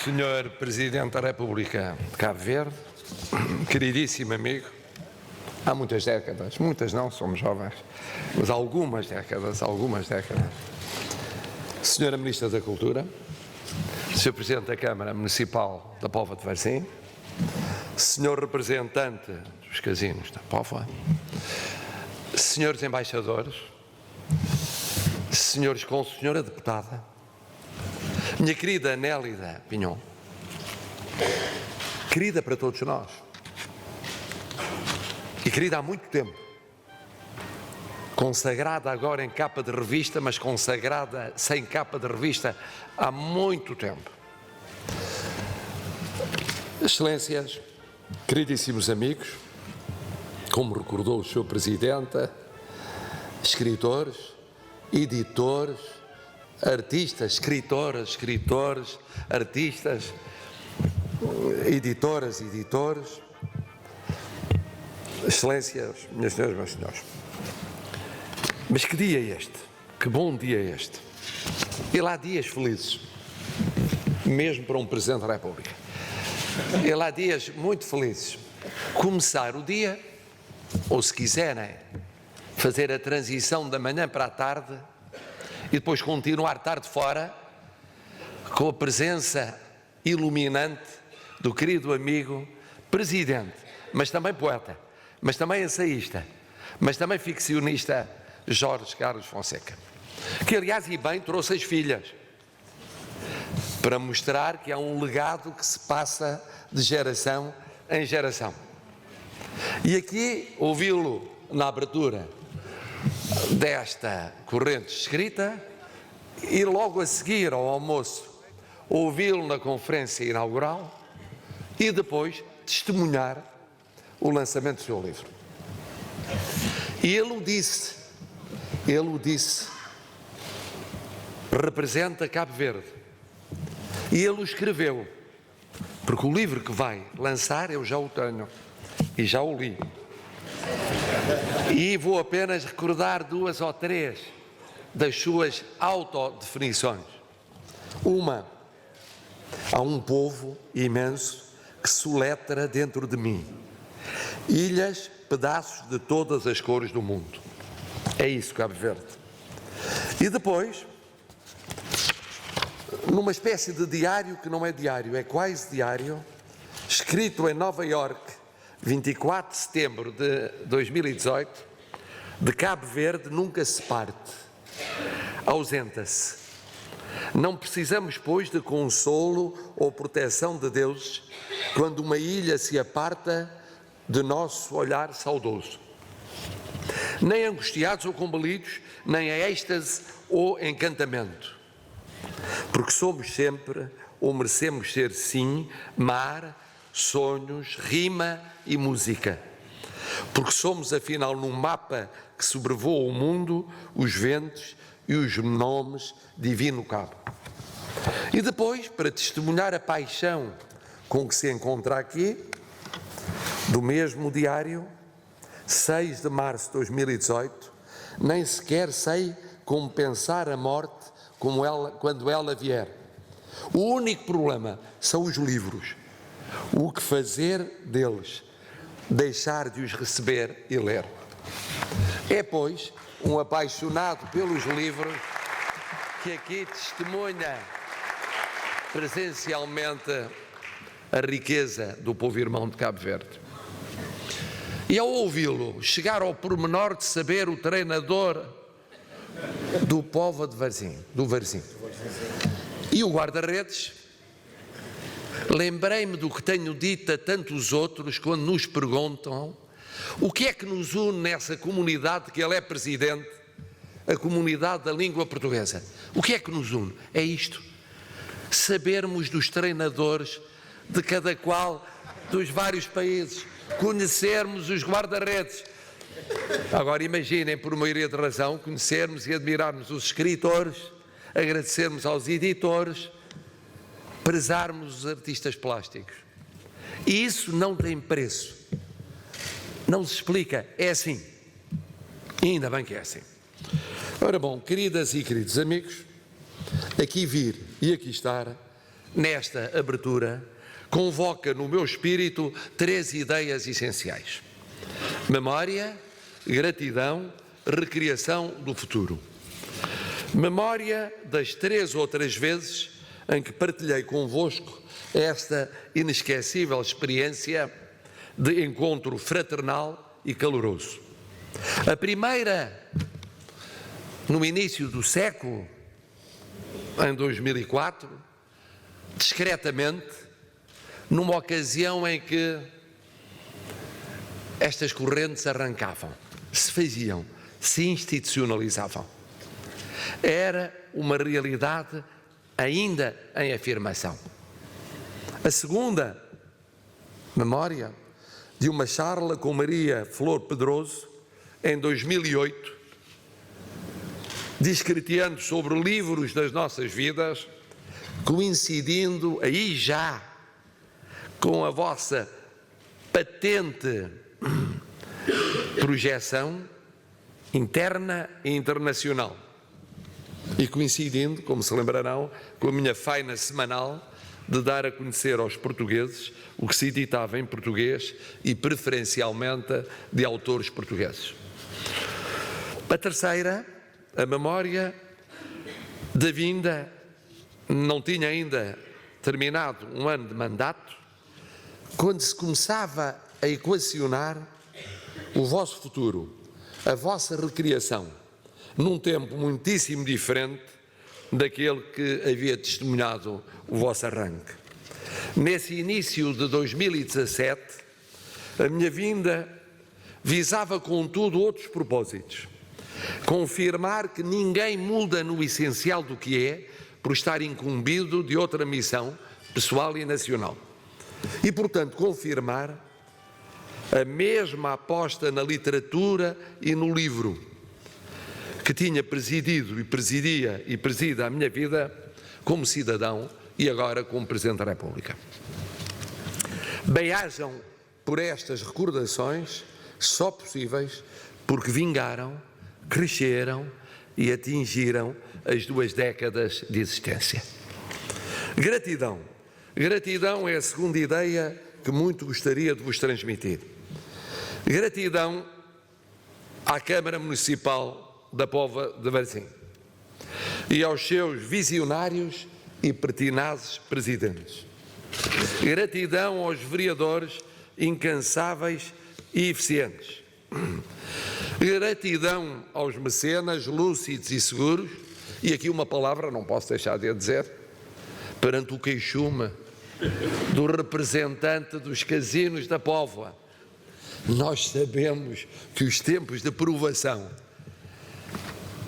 Senhor Presidente da República de Cabo Verde, queridíssimo amigo, há muitas décadas, muitas não, somos jovens, mas algumas décadas. Senhora Ministra da Cultura, Senhor Presidente da Câmara Municipal da Póvoa de Varzim, Senhor Representante dos Casinos da Póvoa, Senhores Embaixadores, Senhora Deputada, minha querida Nélida Pinhon, querida para todos nós, e querida há muito tempo, consagrada agora em capa de revista, mas consagrada sem capa de revista há muito tempo. Excelências, queridíssimos amigos, como recordou o Sr. Presidente, escritores, editores, artistas, escritores, artistas, editoras, editores, excelências, minhas senhoras, meus senhores. Mas que dia é este? Que bom dia é este? E lá há dias felizes, mesmo para um Presidente da República. E lá há dias muito felizes. Começar o dia, ou se quiserem, fazer a transição da manhã para a tarde e depois continuar tarde fora com a presença iluminante do querido amigo Presidente, mas também poeta, mas também ensaísta, mas também ficcionista Jorge Carlos Fonseca, que aliás e bem trouxe as filhas para mostrar que há um legado que se passa de geração em geração. E aqui ouvi-lo na abertura desta corrente escrita e logo a seguir ao almoço ouvi-lo na conferência inaugural e depois testemunhar o lançamento do seu livro. E ele o disse, representa Cabo Verde. E ele o escreveu, porque o livro que vai lançar eu já o tenho e já o li. E vou apenas recordar 2 ou 3 das suas autodefinições. Uma, há um povo imenso que soletra dentro de mim. Ilhas, pedaços de todas as cores do mundo. É isso, Cabo Verde. E depois, numa espécie de diário que não é diário, é quase diário, escrito em Nova Iorque, 24 de setembro de 2018, de Cabo Verde nunca se parte, ausenta-se. Não precisamos, pois, de consolo ou proteção de deuses quando uma ilha se aparta de nosso olhar saudoso. Nem angustiados ou combalidos, nem a êxtase ou encantamento. Porque somos sempre, ou merecemos ser sim, mar, sonhos, rima e música. Porque somos, afinal, num mapa que sobrevoa o mundo, os ventos e os nomes Divino Cabo. E depois, para testemunhar a paixão com que se encontra aqui, do mesmo diário, 6 de março de 2018, nem sequer sei como pensar a morte quando ela vier. O único problema são os livros. O que fazer deles? Deixar de os receber e ler. É, pois, um apaixonado pelos livros que aqui testemunha presencialmente a riqueza do povo irmão de Cabo Verde. E ao ouvi-lo chegar ao pormenor de saber o treinador do Póvoa de Varzim, do Varzim, e o guarda-redes, lembrei-me do que tenho dito a tantos outros quando nos perguntam o que é que nos une nessa comunidade que ele é presidente, a comunidade da língua portuguesa. O que é que nos une? É isto, sabermos dos treinadores de cada qual dos vários países, conhecermos os guarda-redes. Agora imaginem, por maioria de razão, conhecermos e admirarmos os escritores, agradecermos aos editores, prezarmos os artistas plásticos. E isso não tem preço. Não se explica, é assim. E ainda bem que é assim. Ora bom, queridas e queridos amigos, aqui vir e aqui estar nesta abertura, convoca no meu espírito 3 ideias essenciais: memória, gratidão, recriação do futuro. Memória das 3 outras vezes em que partilhei convosco esta inesquecível experiência de encontro fraternal e caloroso. A primeira, no início do século, em 2004, discretamente, numa ocasião em que estas correntes arrancavam, se faziam, se institucionalizavam. Era uma realidade ainda em afirmação. A segunda memória, de uma charla com Maria Flor Pedroso, em 2008, discretiando sobre livros das nossas vidas, coincidindo aí já com a vossa patente projeção interna e internacional. E coincidindo, como se lembrarão, com a minha faina semanal de dar a conhecer aos portugueses o que se editava em português e preferencialmente de autores portugueses. A terceira, a memória da vinda, não tinha ainda terminado um ano de mandato, quando se começava a equacionar o vosso futuro, a vossa recriação, num tempo muitíssimo diferente daquele que havia testemunhado o vosso arranque. Nesse início de 2017, a minha vinda visava, contudo, outros propósitos. Confirmar que ninguém muda no essencial do que é por estar incumbido de outra missão pessoal e nacional. E, portanto, confirmar a mesma aposta na literatura e no livro que tinha presidido e presidia e presida a minha vida como cidadão e agora como Presidente da República. Bem-ajam por estas recordações, só possíveis porque vingaram, cresceram e atingiram as 2 décadas de existência. Gratidão. Gratidão é a segunda ideia que muito gostaria de vos transmitir. Gratidão à Câmara Municipal da Póvoa de Varzim e aos seus visionários e pertinazes presidentes. Gratidão aos vereadores incansáveis e eficientes. Gratidão aos mecenas lúcidos e seguros, e aqui uma palavra não posso deixar de a dizer, perante o queixume do representante dos casinos da Póvoa. Nós sabemos que os tempos de provação,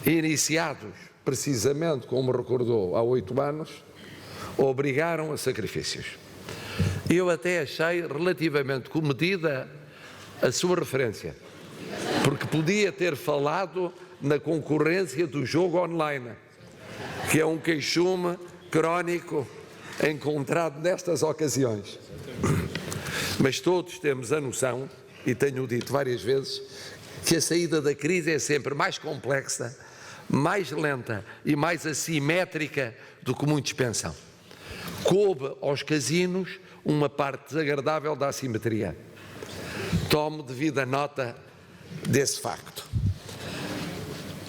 iniciados precisamente, como recordou, há 8 anos, obrigaram a sacrifícios. Eu até achei relativamente comedida a sua referência, porque podia ter falado na concorrência do jogo online, que é um queixume crónico encontrado nestas ocasiões. Mas todos temos a noção, e tenho dito várias vezes, que a saída da crise é sempre mais complexa, mais lenta e mais assimétrica do que muitos pensam. Coube aos casinos uma parte desagradável da assimetria. Tomo devida nota desse facto.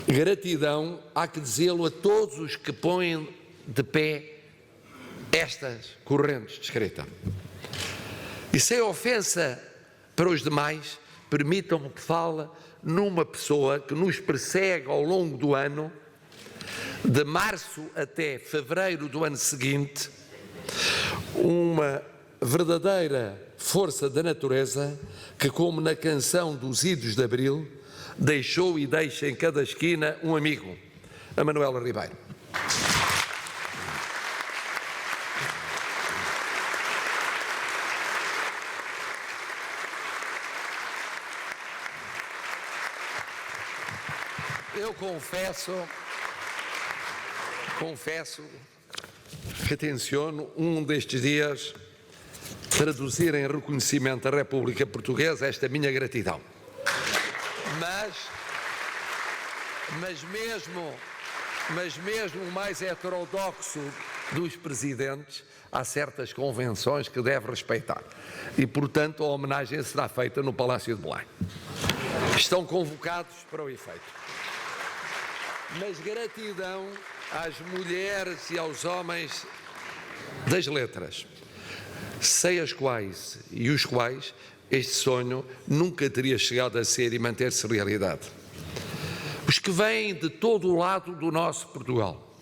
Gratidão, há que dizê-lo, a todos os que põem de pé estas correntes de escrita. E sem ofensa para os demais, permitam-me que fale numa pessoa que nos persegue ao longo do ano, de março até fevereiro do ano seguinte, uma verdadeira força da natureza que, como na canção dos Idos de Abril, deixou e deixa em cada esquina um amigo, a Manuela Ribeiro. Eu confesso que tenciono um destes dias traduzir em reconhecimento à República Portuguesa esta minha gratidão. Mas mesmo o mais heterodoxo dos presidentes, há certas convenções que deve respeitar. E, portanto, a homenagem será feita no Palácio de Belém. Estão convocados para o efeito. Mas gratidão às mulheres e aos homens das letras, sem as quais e os quais este sonho nunca teria chegado a ser e manter-se realidade. Os que vêm de todo o lado do nosso Portugal,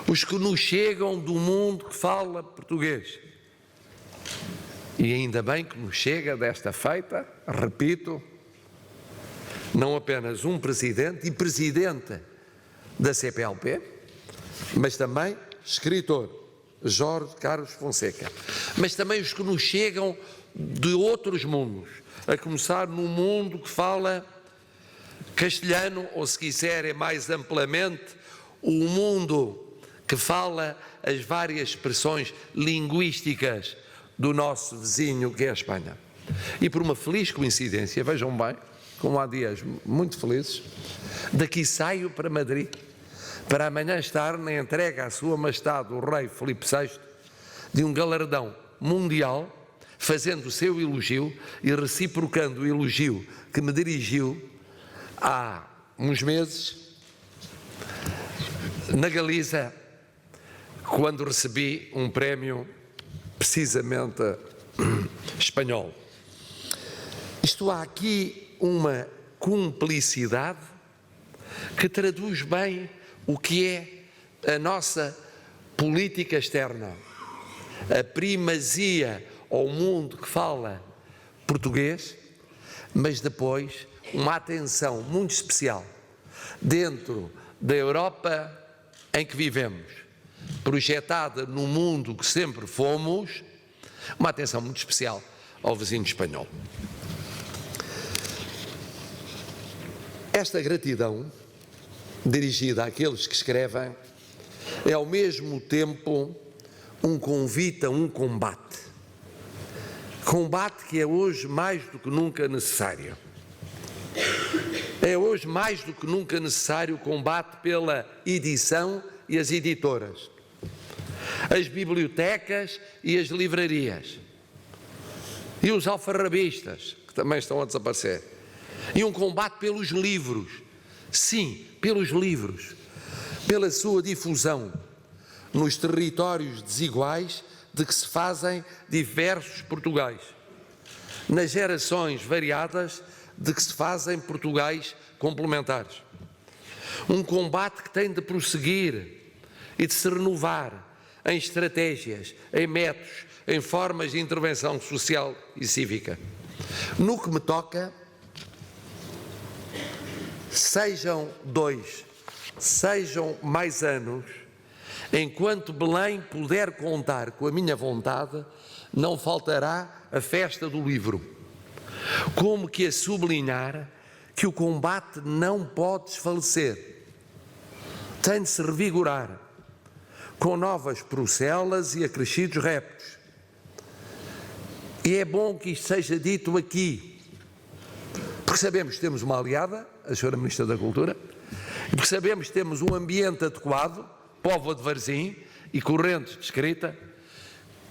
os que nos chegam do mundo que fala português, e ainda bem que nos chega desta feita, repito, não apenas um presidente e presidente da CPLP, mas também escritor, Jorge Carlos Fonseca, mas também os que nos chegam de outros mundos, a começar no mundo que fala castelhano, ou se quiserem mais amplamente, o mundo que fala as várias expressões linguísticas do nosso vizinho, que é a Espanha. E por uma feliz coincidência, vejam bem, como há dias muito felizes, daqui saio para Madrid, para amanhã estar na entrega à Sua Majestade o Rei Filipe VI de um galardão mundial, fazendo o seu elogio e reciprocando o elogio que me dirigiu há uns meses na Galiza, quando recebi um prémio precisamente espanhol. Isto, há aqui uma cumplicidade que traduz bem o que é a nossa política externa, a primazia ao mundo que fala português, mas depois uma atenção muito especial dentro da Europa em que vivemos, projetada no mundo que sempre fomos, uma atenção muito especial ao vizinho espanhol. Esta gratidão, dirigida àqueles que escrevem, é ao mesmo tempo um convite a um combate. Combate que é hoje mais do que nunca necessário. É hoje mais do que nunca necessário o combate pela edição e as editoras, as bibliotecas e as livrarias, e os alfarrabistas, que também estão a desaparecer, e um combate pelos livros, sim, pelos livros, pela sua difusão nos territórios desiguais de que se fazem diversos Portugais, nas gerações variadas de que se fazem Portugais complementares. Um combate que tem de prosseguir e de se renovar em estratégias, em métodos, em formas de intervenção social e cívica. No que me toca, sejam 2, sejam mais anos, enquanto Belém puder contar com a minha vontade, não faltará a festa do livro, como que a sublinhar que o combate não pode desfalecer, tem de se revigorar, com novas procelas e acrescidos reptos. E é bom que isto seja dito aqui, porque sabemos que temos uma aliada, a Sra. Ministra da Cultura, e porque sabemos que temos um ambiente adequado, Póvoa de Varzim e correntes de escrita,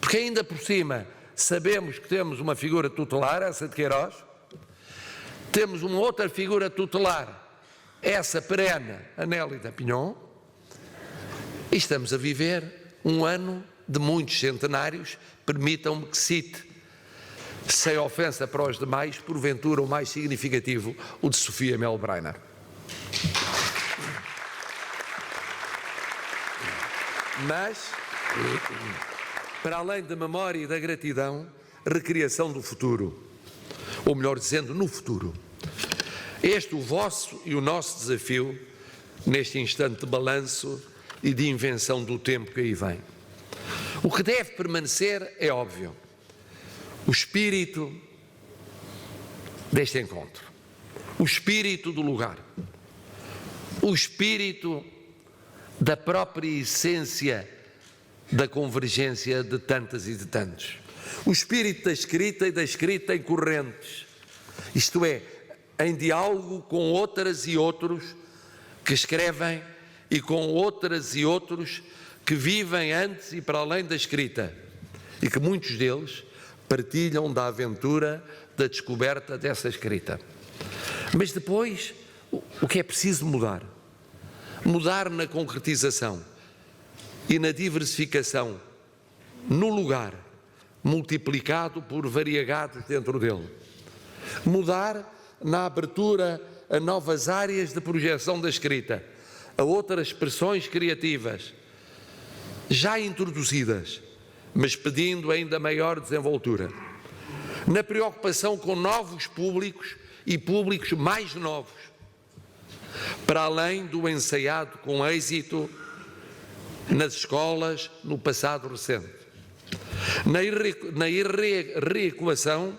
porque ainda por cima sabemos que temos uma figura tutelar, essa de Queiroz, temos uma outra figura tutelar, essa perene, Anélida Pinhon, e estamos a viver um ano de muitos centenários. Permitam-me que cite, sem ofensa para os demais, porventura o mais significativo, o de Sofia Melbrenner. Mas, para além da memória e da gratidão, recriação do futuro, ou melhor dizendo, no futuro. Este o vosso e o nosso desafio neste instante de balanço e de invenção do tempo que aí vem. O que deve permanecer é óbvio, o espírito deste encontro, o espírito do lugar, o espírito da própria essência da convergência de tantas e de tantos, o espírito da escrita e da escrita em correntes, isto é, em diálogo com outras e outros que escrevem e com outras e outros que vivem antes e para além da escrita e que muitos deles partilham da aventura da descoberta dessa escrita. Mas depois, o que é preciso mudar? Mudar na concretização e na diversificação, no lugar, multiplicado por variegados dentro dele. Mudar na abertura a novas áreas de projeção da escrita, a outras expressões criativas, já introduzidas, mas pedindo ainda maior desenvoltura. Na preocupação com novos públicos e públicos mais novos, para além do ensaiado com êxito nas escolas no passado recente. Na reequação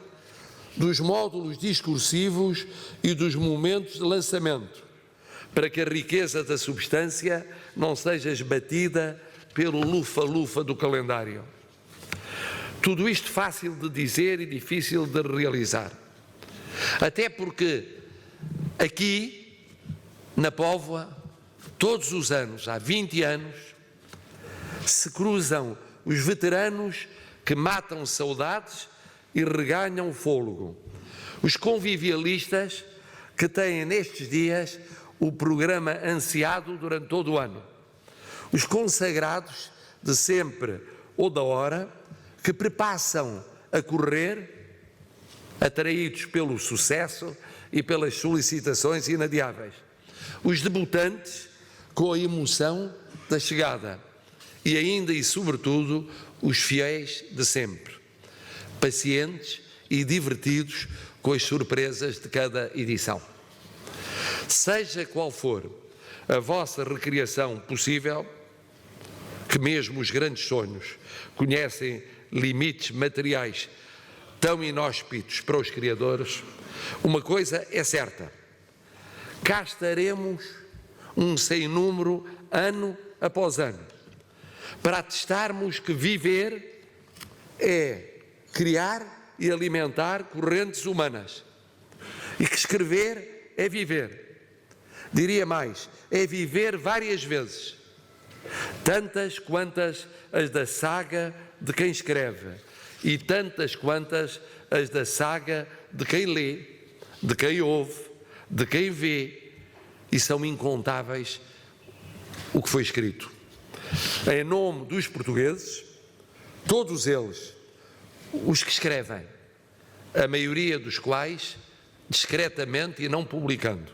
dos módulos discursivos e dos momentos de lançamento, para que a riqueza da substância não seja esbatida pelo lufa-lufa do calendário. Tudo isto fácil de dizer e difícil de realizar. Até porque aqui, na Póvoa, todos os anos, há 20 anos, se cruzam os veteranos que matam saudades e reganham fôlego. Os convivialistas que têm nestes dias o programa ansiado durante todo o ano. Os consagrados de sempre ou da hora, que prepassam a correr, atraídos pelo sucesso e pelas solicitações inadiáveis. Os debutantes com a emoção da chegada e ainda e sobretudo os fiéis de sempre, pacientes e divertidos com as surpresas de cada edição. Seja qual for a vossa recriação possível, que mesmo os grandes sonhos conhecem limites materiais tão inóspitos para os criadores, uma coisa é certa: cá estaremos um sem número, ano após ano, para atestarmos que viver é criar e alimentar correntes humanas e que escrever é viver. Diria mais, é viver várias vezes, tantas quantas as da saga de quem escreve e tantas quantas as da saga de quem lê, de quem ouve, de quem vê, e são incontáveis o que foi escrito. Em nome dos portugueses, todos eles, os que escrevem, a maioria dos quais discretamente e não publicando,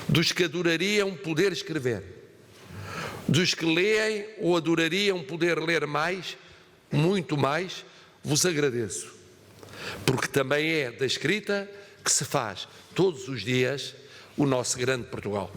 dos que adorariam poder escrever, dos que leem ou adorariam poder ler mais, muito mais, vos agradeço, porque também é da escrita que se faz todos os dias o nosso grande Portugal.